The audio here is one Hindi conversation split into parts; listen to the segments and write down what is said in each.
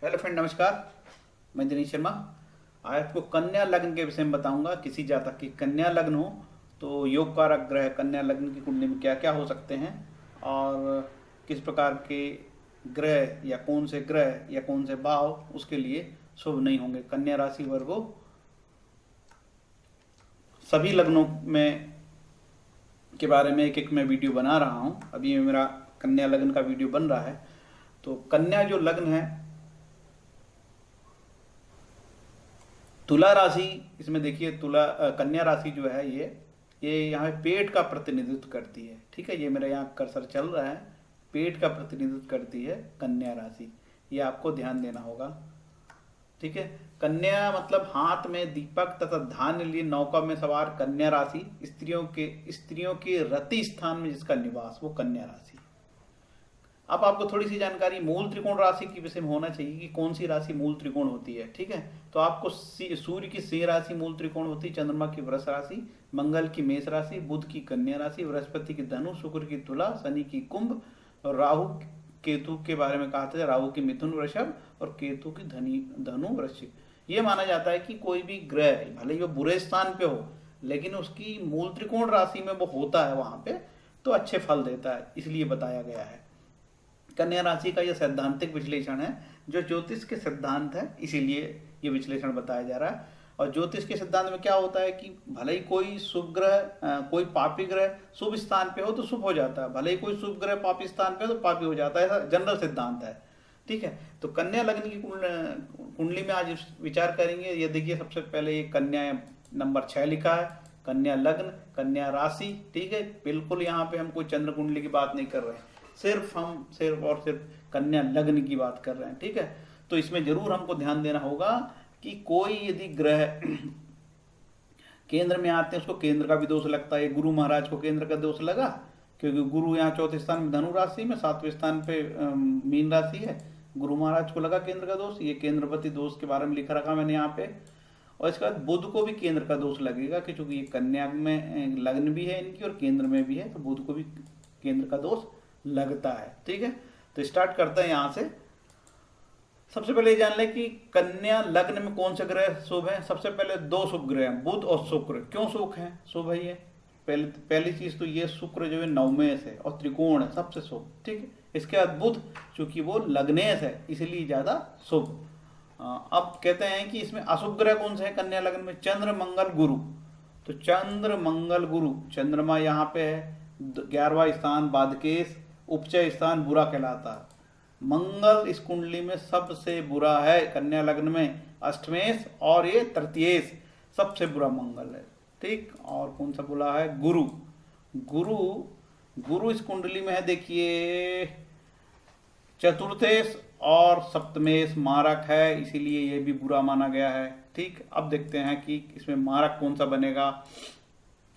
हेलो फ्रेंड, नमस्कार। मैं दिनेश शर्मा। आज आपको कन्या लग्न के विषय में बताऊंगा। किसी जातक की कन्या लग्न हो तो योग कारक ग्रह कन्या लग्न की कुंडली में क्या क्या हो सकते हैं और किस प्रकार के ग्रह या कौन से भाव उसके लिए शुभ नहीं होंगे। कन्या राशि वर्गों सभी लग्नों में के बारे में एक एक मैं वीडियो बना रहा हूँ। अभी मेरा कन्या लग्न का वीडियो बन रहा है। तो कन्या जो लग्न है, तुला राशि, इसमें देखिए कन्या राशि जो है ये यहाँ पेट का प्रतिनिधित्व करती है। ठीक है, ये मेरा यहाँ कर्सर चल रहा है, पेट का प्रतिनिधित्व करती है कन्या राशि। ये आपको ध्यान देना होगा। ठीक है, कन्या मतलब हाथ में दीपक तथा धान्य लिए नौका में सवार कन्या राशि, स्त्रियों के रति स्थान में जिसका निवास, वो कन्या राशि। अब आपको थोड़ी सी जानकारी मूल त्रिकोण राशि की विषय में होना चाहिए कि कौन सी राशि मूल त्रिकोण होती है। ठीक है, तो आपको सूर्य की सिंह राशि मूल त्रिकोण होती है, चंद्रमा की वृष राशि, मंगल की मेष राशि, बुध की कन्या राशि, बृहस्पति की धनु, शुक्र की तुला, शनि की कुंभ और राहु केतु के बारे में कहा था, राहु की मिथुन वृषभ और केतु की धनु वृश्चिक। ये माना जाता है कि कोई भी ग्रह भले ही वो बुरे स्थान पे हो लेकिन उसकी मूल त्रिकोण राशि में वो होता है वहां पे तो अच्छे फल देता है, इसलिए बताया गया है। कन्या राशि का यह सैद्धांतिक विश्लेषण है जो ज्योतिष के सिद्धांत है, इसीलिए ये विश्लेषण बताया जा रहा है। और ज्योतिष के सिद्धांत में क्या होता है कि भले ही कोई शुभ ग्रह कोई पापी ग्रह शुभ स्थान पे हो तो शुभ हो जाता है, भले ही कोई शुभ ग्रह पापी स्थान पे हो तो पापी हो जाता है, ऐसा जनरल सिद्धांत है। ठीक है, तो कन्या लग्न की कुंडली में आज विचार करेंगे। ये देखिए, सबसे पहले ये कन्या नंबर 6 लिखा है, कन्या लग्न, कन्या राशि। ठीक है, बिल्कुल यहाँ पे हम कोई चंद्र कुंडली की बात नहीं कर रहे हैं, हम सिर्फ कन्या लग्न की बात कर रहे हैं। ठीक है, तो इसमें जरूर हमको ध्यान देना होगा कि कोई यदि ग्रह केंद्र में आते हैं उसको केंद्र का भी दोष लगता है। गुरु महाराज को केंद्र का दोष लगा क्योंकि गुरु यहाँ चौथे स्थान में धनु राशि में, 7वें स्थान पे मीन राशि है। गुरु महाराज को लगा केंद्र का दोष, ये केंद्रपति दोष के बारे में लिखा रखा मैंने यहाँ पे। और इसके बाद बुध को भी केंद्र का दोष लगेगा कि चूंकि ये कन्या में लग्न भी है इनकी और केंद्र में भी है, तो बुध को भी केंद्र का दोष लगता है। ठीक है, तो स्टार्ट करते हैं यहां से। सबसे पहले जान लें कि कन्या लग्न में कौन से ग्रह शुभ हैं। सबसे पहले दो शुभ ग्रह हैं, बुध और शुक्र। क्यों शुभ हैं, शुभ है ये? पहली चीज तो ये शुक्र जो है नवमेश है और त्रिकोण है, सबसे शुभ। ठीक है, इसके बाद बुध चूंकि वो लग्नेश है इसलिए ज्यादा शुभ। अब कहते हैं कि इसमें अशुभ ग्रह कौन से हैं कन्या लग्न में? चंद्र मंगल गुरु। तो चंद्र मंगल गुरु, चंद्रमा यहाँ पे है 11वां स्थान बाधकेश, उपचय स्थान बुरा कहलाता है। मंगल इस कुंडली में सबसे बुरा है कन्या लग्न में, अष्टमेश और ये तृतीयेश सबसे बुरा मंगल है। ठीक, और कौन सा बुरा है? गुरु। गुरु गुरु इस कुंडली में है, देखिए चतुर्थेश और सप्तमेश मारक है, इसीलिए ये भी बुरा माना गया है। ठीक, अब देखते हैं कि इसमें मारक कौन सा बनेगा।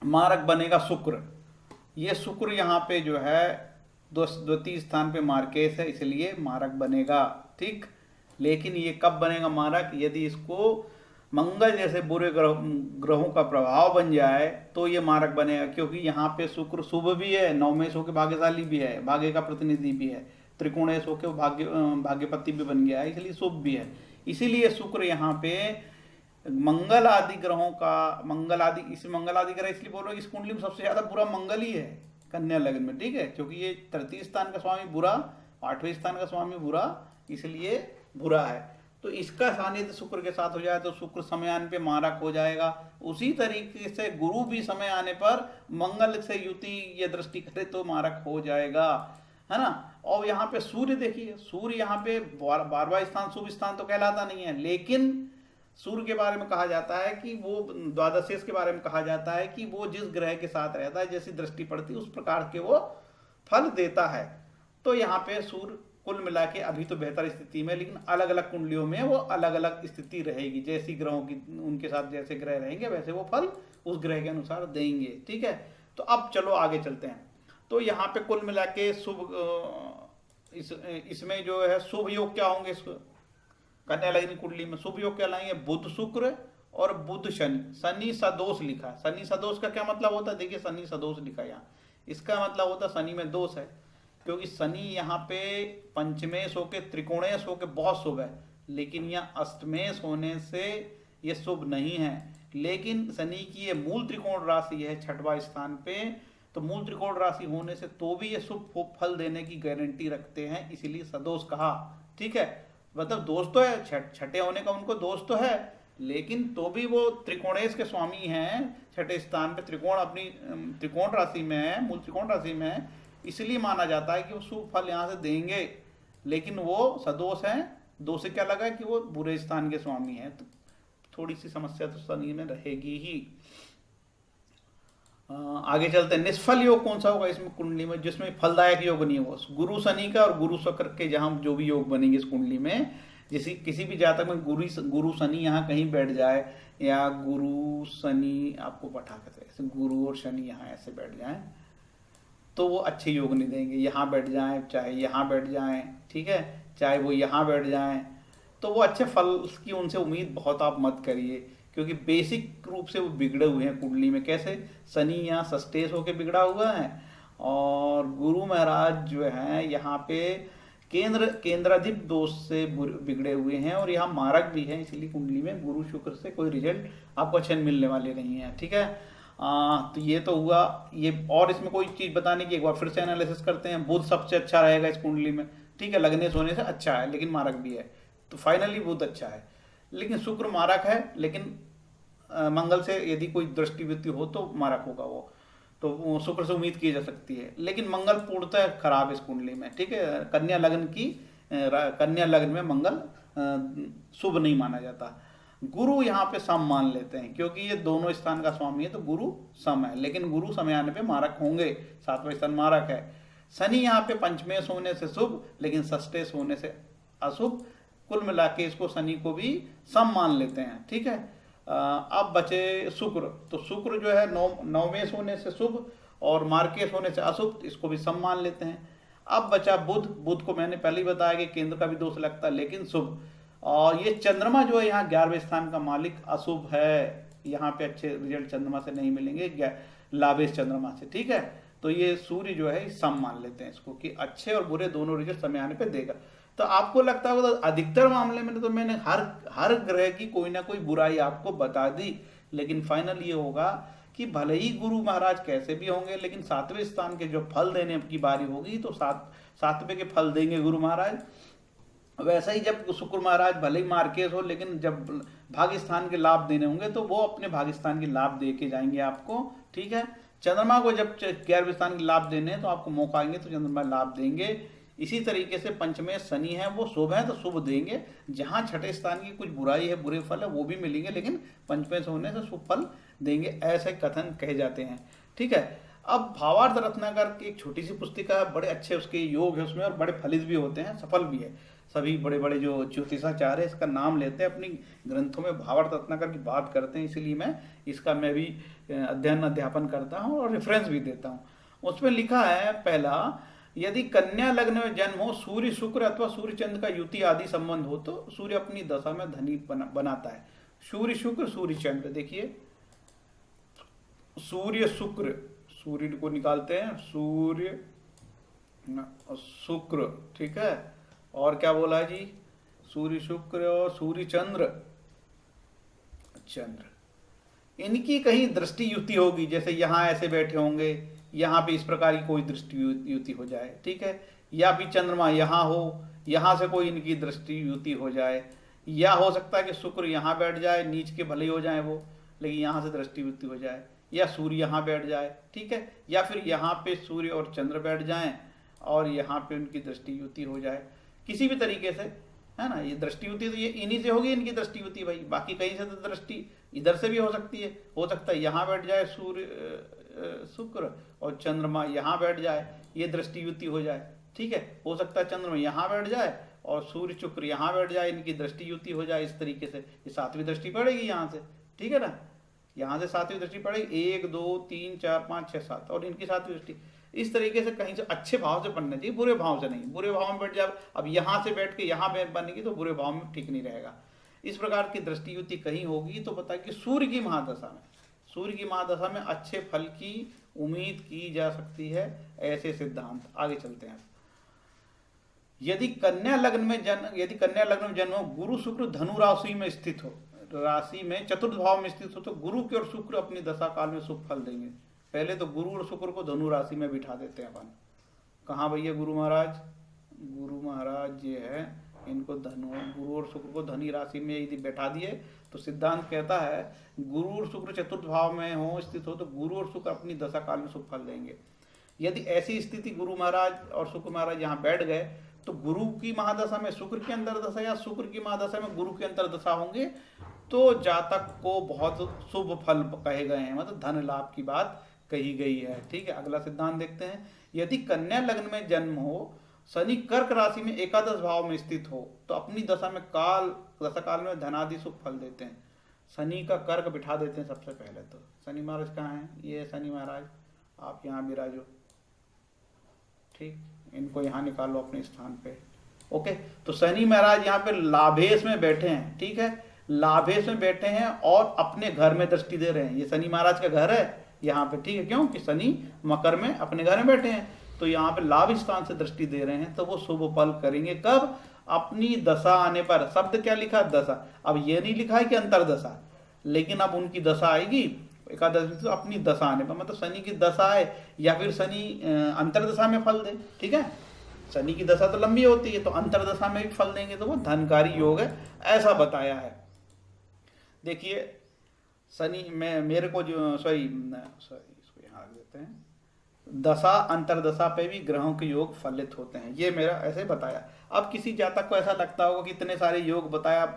मारक बनेगा शुक्र। ये शुक्र यहाँ पे जो है द्वितीय स्थान पे मार्केश है, इसलिए मारक बनेगा। ठीक, लेकिन ये कब बनेगा मारक? यदि इसको मंगल जैसे बुरे ग्रहों का प्रभाव बन जाए तो ये मारक बनेगा, क्योंकि यहाँ पे शुक्र शुभ भी है, नवमेश होकर भाग्यशाली भी है, भाग्य का प्रतिनिधि भी है, त्रिकोणेश होकर भाग्यपति भी बन गया है, इसलिए शुभ भी है। इसीलिए शुक्र यहाँ पे मंगल आदि ग्रहों का मंगल आदि ग्रह इसलिए बोल रहे इस कुंडली में सबसे ज्यादा बुरा मंगल ही है कन्या लग्न में। ठीक है, क्योंकि ये तृतीय स्थान का स्वामी बुरा, 8वें स्थान का स्वामी बुरा, इसलिए बुरा है। तो इसका सानिध्य शुक्र के साथ हो जाए तो शुक्र समय आने पे मारक हो जाएगा। उसी तरीके से गुरु भी समय आने पर मंगल से युति या दृष्टि करे तो मारक हो जाएगा, है ना। और यहाँ पे सूर्य देखिए, सूर्य यहाँ पे 12वां स्थान शुभ स्थान तो कहलाता नहीं है, लेकिन सूर्य के बारे में कहा जाता है कि वो द्वादशेश के बारे में कहा जाता है कि वो जिस ग्रह के साथ रहता है जैसी दृष्टि पड़ती है उस प्रकार के वो फल देता है। तो यहाँ पे सूर्य कुल मिला के अभी तो बेहतर स्थिति में, लेकिन अलग अलग कुंडलियों में वो अलग अलग स्थिति रहेगी। जैसी ग्रहों की उनके साथ जैसे ग्रह रहेंगे वैसे वो फल उस ग्रह के अनुसार देंगे। ठीक है, तो अब चलो आगे चलते हैं। तो यहाँ पे कुल मिला के शुभ इसमें जो है शुभ योग क्या होंगे? कन्या लग्न कुंडली में शुभ योग क्या लाएंगे? बुध शुक्र और बुध शनि। शनि सदोष लिखा है। शनि सदोष का क्या मतलब होता है? देखिए, शनि सदोष लिखा है यहाँ, इसका मतलब होता है शनि में दोष है, क्योंकि शनि यहाँ पे पंचमेश होके त्रिकोणेश होके बहुत शुभ है। लेकिन यहाँ अष्टमेश होने से ये शुभ नहीं है। लेकिन शनि की ये मूल त्रिकोण राशि है छठवां स्थान पे, तो मूल त्रिकोण राशि होने से तो भी ये शुभ फल देने की गारंटी रखते हैं, इसीलिए सदोष कहा। ठीक है, मतलब दोष तो है, छठे होने का उनको दोष तो है, लेकिन तो भी वो त्रिकोणेश के स्वामी हैं, छठे स्थान पे त्रिकोण अपनी त्रिकोण राशि में है, मूल त्रिकोण राशि में है, इसलिए माना जाता है कि वो शुभ फल यहाँ से देंगे। लेकिन वो सदोष हैं, दो से क्या लगा कि वो बुरे स्थान के स्वामी हैं, तो थोड़ी सी समस्या तो शनि में रहेगी ही। आगे चलते हैं, निष्फल योग कौन सा होगा इसमें कुंडली में, जिसमें फलदायक योग नहीं हो, गुरु शनि का और गुरु शुक्र के जहां जो भी योग बनेंगे इस कुंडली में, जिसी किसी भी जातक में गुरु शनि यहाँ कहीं बैठ जाए, या गुरु शनि आपको बैठा कर ऐसे गुरु और शनि यहाँ ऐसे बैठ जाए, तो वो अच्छे योग नहीं देंगे। यहाँ बैठ जाए, चाहे यहाँ बैठ जाए, ठीक है, चाहे वो यहाँ बैठ जाए, तो वो अच्छे फल की उनसे उम्मीद बहुत आप मत करिए, क्योंकि बेसिक रूप से वो बिगड़े हुए हैं कुंडली में। कैसे, शनि यहाँ सस्टेस होकर बिगड़ा हुआ है, और गुरु महाराज जो है यहाँ पे केंद्राधिप दोष से बिगड़े हुए हैं, और यहाँ मारक भी है, इसलिए कुंडली में गुरु शुक्र से कोई रिजल्ट आपको अच्छे मिलने वाले नहीं है। ठीक है, तो ये तो हुआ ये। और इसमें कोई चीज बताने की, एक बार फिर से एनालिसिस करते हैं। बुध सबसे अच्छा रहेगा इस कुंडली में, ठीक है, लगने सोने से अच्छा है, लेकिन मारक भी है, तो फाइनली बुध अच्छा है। लेकिन शुक्र मारक है, लेकिन मंगल से यदि कोई दृष्टिवृत्ति हो तो मारक होगा वो, तो शुक्र से उम्मीद की जा सकती है। लेकिन मंगल पूर्णतः खराब इस कुंडली में, ठीक है, कन्या लग्न में मंगल शुभ नहीं माना जाता। गुरु यहाँ पे सम मान लेते हैं, क्योंकि ये दोनों स्थान का स्वामी है, तो गुरु सम है, लेकिन गुरु समय आने पे मारक होंगे, सातवां स्थान मारक है। शनि यहाँ पे पंचमेश होने से शुभ, लेकिन षष्ठेश होने से अशुभ। कुल मिला के इसको शनि को भी सम मान लेते हैं। ठीक है, अब बचे शुक्र, तो शुक्र जो है नवमेश होने से शुभ और मार्केश होने से अशुभ, इसको भी सम मान लेते हैं। अब बचा बुध, बुध को मैंने पहले ही बताया कि केंद्र का भी दोष लगता है, लेकिन शुभ। और ये चंद्रमा जो है यहाँ 11वें स्थान का मालिक अशुभ है, यहाँ पे अच्छे रिजल्ट चंद्रमा से नहीं मिलेंगे, लाभेश चंद्रमा से। ठीक है, तो ये सूर्य जो है सम मान लेते हैं इसको, कि अच्छे और बुरे दोनों रिजल्ट समय आने पे देगा। तो आपको लगता होगा तो अधिकतर मामले में तो मैंने हर ग्रह की कोई ना कोई बुराई आपको बता दी, लेकिन फाइनल ये होगा कि भले ही गुरु महाराज कैसे भी होंगे, लेकिन सातवें स्थान के जो फल देने की बारी होगी तो सातवें के फल देंगे गुरु महाराज। वैसा ही जब शुक्र महाराज भले ही मार्केश हो, लेकिन जब भाग्य स्थान के लाभ देने होंगे तो वो अपने भाग्य स्थान के लाभ दे के जाएंगे आपको। ठीक है, चंद्रमा को जब 11वें स्थान के लाभ देने तो आपको मौका आएंगे तो चंद्रमा लाभ देंगे। इसी तरीके से पंचमेश शनि है, वो शुभ है तो शुभ देंगे, जहां छठे स्थान की कुछ बुराई है, बुरे फल है, वो भी मिलेंगे, लेकिन पंचमेश होने से शुभ फल देंगे, ऐसे कथन कहे जाते हैं। ठीक है, अब भावार्थ रत्नाकर की एक छोटी सी पुस्तिका है, बड़े अच्छे उसके योग है उसमें, और बड़े फलित भी होते हैं, सफल भी है। सभी बड़े बड़े जो ज्योतिषाचार्य इसका नाम लेते हैं, अपनी ग्रंथों में भावार्थ रत्नाकर की बात करते हैं, इसीलिए मैं भी अध्यापन करता हूँ और रेफरेंस भी देता हूँ। उसमें लिखा है, पहला, यदि कन्या लग्न में जन्म हो, सूर्य शुक्र अथवा सूर्य चंद्र का युति आदि संबंध हो, तो सूर्य अपनी दशा में धनी बनाता है। सूर्य शुक्र सूर्य चंद्र, देखिए सूर्य शुक्र, सूर्य को निकालते हैं, सूर्य शुक्र, ठीक है, और क्या बोला है जी, सूर्य शुक्र और सूर्य चंद्र, इनकी कहीं दृष्टि युति होगी, जैसे यहाँ ऐसे बैठे होंगे, यहाँ पे इस प्रकार की कोई दृष्टि युति हो जाए, ठीक है, या भी चंद्रमा यहाँ हो, यहाँ से कोई इनकी दृष्टि युति हो जाए, या हो सकता है कि शुक्र यहाँ बैठ जाए, नीच के भले हो जाए वो, लेकिन यहाँ से दृष्टि युति हो जाए, या सूर्य यहाँ बैठ जाए, ठीक है, या फिर यहाँ पे सूर्य और चंद्र बैठ जाएं और यहाँ पे उनकी दृष्टि युति हो जाए, किसी भी तरीके से, है ना। ये दृष्टि युति तो ये इन्हीं से होगी, इनकी दृष्टि युति भाई, बाकी कहीं से तो दृष्टि इधर से भी हो सकती है, हो सकता है यहाँ बैठ जाए सूर्य शुक्र और चंद्रमा यहाँ बैठ जाए, ये दृष्टि युति हो जाए, ठीक है, हो सकता है चंद्रमा यहाँ बैठ जाए और सूर्य शुक्र यहाँ बैठ जाए, इनकी दृष्टि युति हो जाए, इस तरीके से ये सातवीं दृष्टि पड़ेगी यहाँ से, ठीक है ना, यहाँ से सातवीं दृष्टि पड़ेगी, 1 2 3 4 5 6 7, और इनकी सातवीं दृष्टि। इस तरीके से कहीं से अच्छे भाव से पढ़ना चाहिए, बुरे भाव से नहीं, बुरे भाव में बैठ जाए, अब यहाँ से बैठ के यहाँ बनेगी तो बुरे भाव में ठीक नहीं रहेगा। इस प्रकार की दृष्टि युति कहीं होगी तो पता कि सूर्य की महादशा में अच्छे फल की उम्मीद की जा सकती है, ऐसे सिद्धांत। आगे चलते हैं, यदि कन्या लग्न में जन्म हो, गुरु शुक्र धनु राशि में स्थित हो, राशि में चतुर्थ भाव में स्थित हो, तो गुरु के और शुक्र अपनी दशा काल में शुभ फल देंगे। पहले तो गुरु और शुक्र को धनु राशि में बिठा देते हैं अपन। कहाँ भैया गुरु महाराज? गुरु महाराज ये है, इनको गुरु और शुक्र को धनी राशि में यदि बैठा दिए तो सिद्धांत कहता है गुरु और शुक्र चतुर्थ भाव में हो, स्थित हो, तो गुरु और शुक्र अपनी दशा काल में शुभ फल देंगे। यदि ऐसी स्थिति गुरु महाराज और शुक्र महाराज यहाँ बैठ गए तो गुरु की महादशा में शुक्र की अंतर्दशा या शुक्र की महादशा में गुरु की अंतर्दशा होंगे तो जातक को बहुत शुभ फल कहे गए हैं, मतलब धन लाभ की बात कही गई है। ठीक है, अगला सिद्धांत देखते हैं। यदि कन्या लग्न में जन्म हो, शनि कर्क राशि में एकादश भाव में स्थित हो, तो अपनी दशा काल में धनादि शुभ फल देते हैं। शनि का कर्क बिठा देते हैं सबसे पहले तो। शनि महाराज कहाँ हैं? ये शनि महाराज, आप यहाँ विराजो। ठीक, इनको यहाँ निकालो अपने स्थान पे। ओके, तो शनि महाराज यहाँ पे लाभेश में बैठे हैं। ठीक है, लाभेश में बैठे हैं और अपने घर में दृष्टि दे रहे हैं। ये शनि महाराज का घर है यहाँ पे। ठीक है, क्यों कि शनि मकर में अपने घर में बैठे हैं, तो यहाँ पे लाभ स्थान से दृष्टि दे रहे हैं, तो वो शुभ फल करेंगे। कब? अपनी दशा आने पर। शब्द क्या लिखा? दशा। अब ये नहीं लिखा है कि अंतरदशा, लेकिन अब उनकी दशा आएगी एकादश, तो अपनी दशा आने पर, मतलब शनि की दशा है या फिर शनि अंतरदशा में फल दे। ठीक है, शनि की दशा तो लंबी होती है, तो अंतरदशा में भी फल देंगे, तो वो धनकारी योग है, ऐसा बताया है। देखिए शनि में मेरे को जो सॉरी इसको यहाँ रख देते हैं, दशा अंतरदशा पे भी ग्रहों के योग फलित होते हैं, ये मेरा ऐसे बताया। अब किसी जातक को ऐसा लगता होगा कि इतने सारे योग बताया,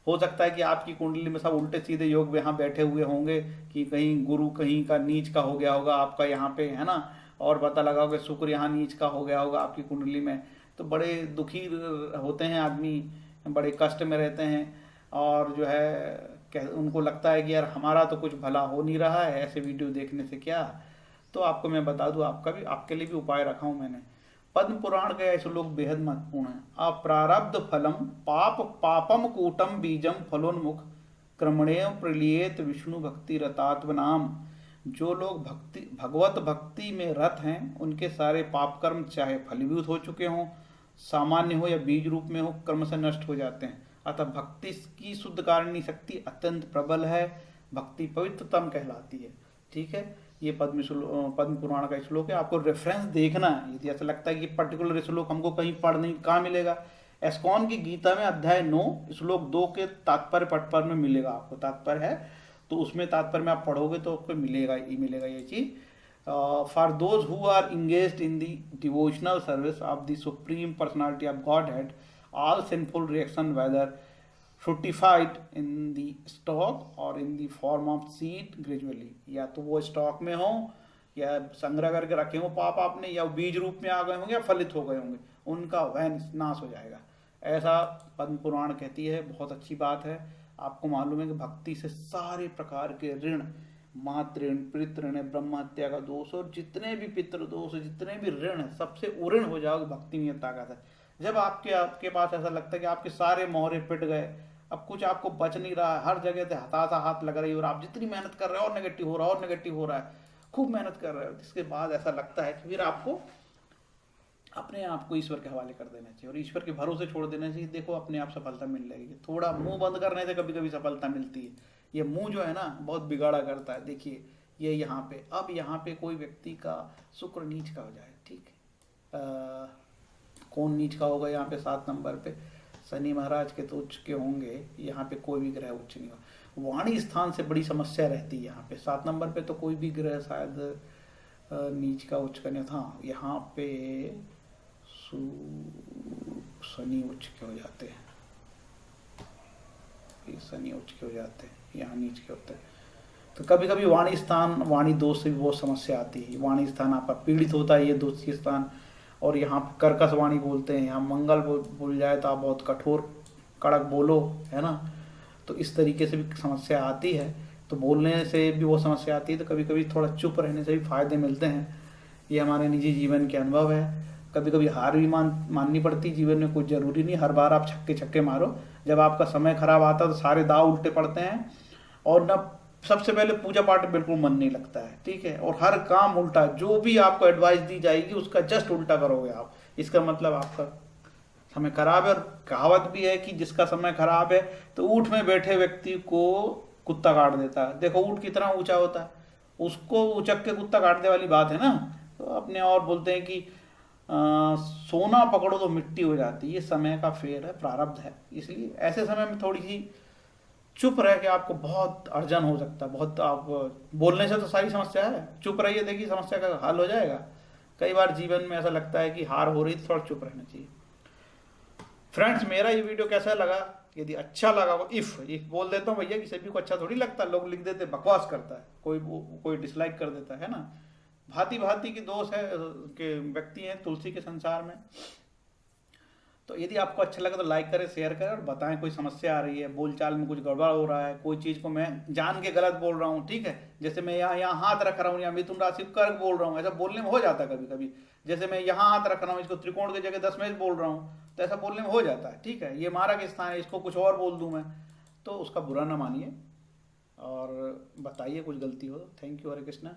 हो सकता है कि आपकी कुंडली में सब उल्टे सीधे योग यहाँ बैठे हुए होंगे, कि कहीं गुरु कहीं का नीच का हो गया होगा आपका यहाँ पे, है ना, और पता लगा होगा शुक्र यहाँ नीच का हो गया होगा आपकी कुंडली में, तो बड़े दुखी होते हैं आदमी, बड़े कष्ट में रहते हैं, और जो है उनको लगता है कि यार हमारा तो कुछ भला हो नहीं रहा है ऐसे वीडियो देखने से क्या। तो आपको मैं बता दूं, आपके लिए भी उपाय रखा हूं मैंने। पद्म पुराण का यह श्लोक बेहद महत्वपूर्ण है। अप्रारब्ध फलम पापम कूटम बीजम फलोन्मुख क्रमणेय प्रलियेत विष्णु भक्ति रतात्मनाम। जो लोग भगवत भक्ति में रत हैं, उनके सारे पाप कर्म चाहे फलीभूत हो चुके हों, सामान्य हो या बीज रूप में हो, कर्म से नष्ट हो जाते हैं। अतः भक्ति की शुद्ध कारिणी शक्ति अत्यंत प्रबल है, भक्ति पवित्रतम कहलाती है। ठीक है, ये पद्म पुराण का श्लोक है, आपको रेफरेंस देखना है। यदि ऐसा लगता है कि पर्टिकुलर श्लोक हमको कहीं पढ़ने कहाँ मिलेगा, एस्कॉन की गीता में अध्याय 9 श्लोक 2 के तात्पर्य पट में मिलेगा, आपको तात्पर्य है तो उसमें तात्पर्य में आप पढ़ोगे तो आपको मिलेगा ये चीज। For those who are engaged in the devotional service of the supreme personality of Godhead, all sinful reaction whether fructified in the stalk or in the form of seed gradually, या तो वो स्टॉक में हो या संग्रह करके रखे हो पाप आपने, या बीज रूप में आ गए होंगे या फलित हो गए होंगे, उनका वह नाश हो जाएगा, ऐसा पद्म पुराण कहती है। बहुत अच्छी बात है। आपको मालूम है कि भक्ति से सारे प्रकार के ऋण, मातृ ऋण, पितृ ऋण, ब्रह्म हत्या का दोष और जितने भी पितृ दोष, जितने भी ऋण है, सबसे उऋण हो जाओगे। भक्ति में ताकत है। जब आपके पास ऐसा लगता है कि आपके सारे मोहरे पिट गए, अब कुछ आपको बच नहीं रहा है, हर जगह से हताशा हाथ लग रही है और आप जितनी मेहनत कर रहे हो और नेगेटिव हो रहा है, खूब मेहनत कर रहे हो, जिसके बाद ऐसा लगता है कि फिर आपको अपने आप को ईश्वर के हवाले कर देना चाहिए और ईश्वर के भरोसे छोड़ देना चाहिए। देखो अपने आप सफलता मिल जाएगी। थोड़ा मुंह बंद करने से कभी कभी सफलता मिलती है। ये मुंह जो है ना बहुत बिगाड़ा करता है। देखिए ये यहाँ पे, अब यहाँ पे कोई व्यक्ति का शुक्र नीच का हो जाए, ठीक है, कौन नीच का होगा यहाँ पे 7 नंबर पे? शनि महाराज के तो उच्च के होंगे, यहाँ पे कोई भी ग्रह उच्च नहीं होगा। वाणी स्थान से बड़ी समस्या रहती है यहाँ पे। 7 नंबर पे तो कोई भी ग्रह शायद नीच का उच्च का नहीं था। यहाँ पे शनि उच्च के हो जाते हैं, शनि उच्च के हो जाते हैं, यहाँ नीच के होते हैं। तो कभी कभी वाणी स्थान, वाणी दोष से भी बहुत समस्या आती है। वाणी स्थान आपका पीड़ित होता है, ये दोषी स्थान, और यहाँ कर्कश वाणी बोलते हैं। यहाँ मंगल बोल जाए तो आप बहुत कठोर कड़क बोलो, है ना, तो इस तरीके से भी समस्या आती है। तो बोलने से भी वो समस्या आती है। तो कभी कभी थोड़ा चुप रहने से भी फायदे मिलते हैं। ये हमारे निजी जीवन के अनुभव है। कभी कभी हार भी माननी पड़ती जीवन में। कुछ जरूरी नहीं हर बार आप छक्के मारो। जब आपका समय खराब आता है तो सारे दाव उल्टे पड़ते हैं, और न सबसे पहले पूजा पाठ बिल्कुल मन नहीं लगता है, ठीक है, और हर काम उल्टा, जो भी आपको एडवाइस दी जाएगी उसका जस्ट उल्टा करोगे आप। इसका मतलब आपका समय खराब है, और कहावत भी है कि जिसका समय खराब है तो ऊँट में बैठे व्यक्ति को कुत्ता काट देता है। देखो ऊँट कितना ऊंचा होता है, उसको उचक के कुत्ता काटने वाली बात है ना। तो अपने और बोलते हैं कि सोना पकड़ो तो मिट्टी हो जाती है। ये समय का फेर है, प्रारब्ध है। इसलिए ऐसे समय में थोड़ी सी चुप रह के आपको बहुत अर्जन हो सकता है। बहुत आप बोलने से तो सारी समस्या है, चुप रहिए, देखिए समस्या का हल हो जाएगा। कई बार जीवन में ऐसा लगता है कि हार हो रही तो थोड़ा चुप रहना चाहिए। फ्रेंड्स, मेरा ये वीडियो कैसा लगा? यदि अच्छा लगा हो, इफ बोल देता हूँ भैया कि सभी को अच्छा थोड़ी लगता है। लोग लिख देते बकवास करता है, कोई डिसलाइक कर देता है ना। भांति भांति के दोस्त है के व्यक्ति हैं तुलसी के संसार में। तो यदि आपको अच्छा लगा तो लाइक करें, शेयर करें और बताएं कोई समस्या आ रही है, बोलचाल में कुछ गड़बड़ हो रहा है, कोई चीज़ को मैं जान के गलत बोल रहा हूँ, ठीक है। जैसे मैं यहाँ हाथ रख रहा हूँ या मिथुन राशि कर्क बोल रहा हूँ, ऐसा बोलने में हो जाता है कभी कभी। जैसे मैं यहाँ हाथ रख रहा हूँ, इसको त्रिकोण की जगह दशमेश बोल रहा हूँ, तो ऐसा बोलने में हो जाता है, ठीक है। ये मारा के स्थान है, इसको कुछ और बोल दूँ मैं, तो उसका बुरा ना मानिए और बताइए कुछ गलती हो तो। Thank you, Hare Krishna.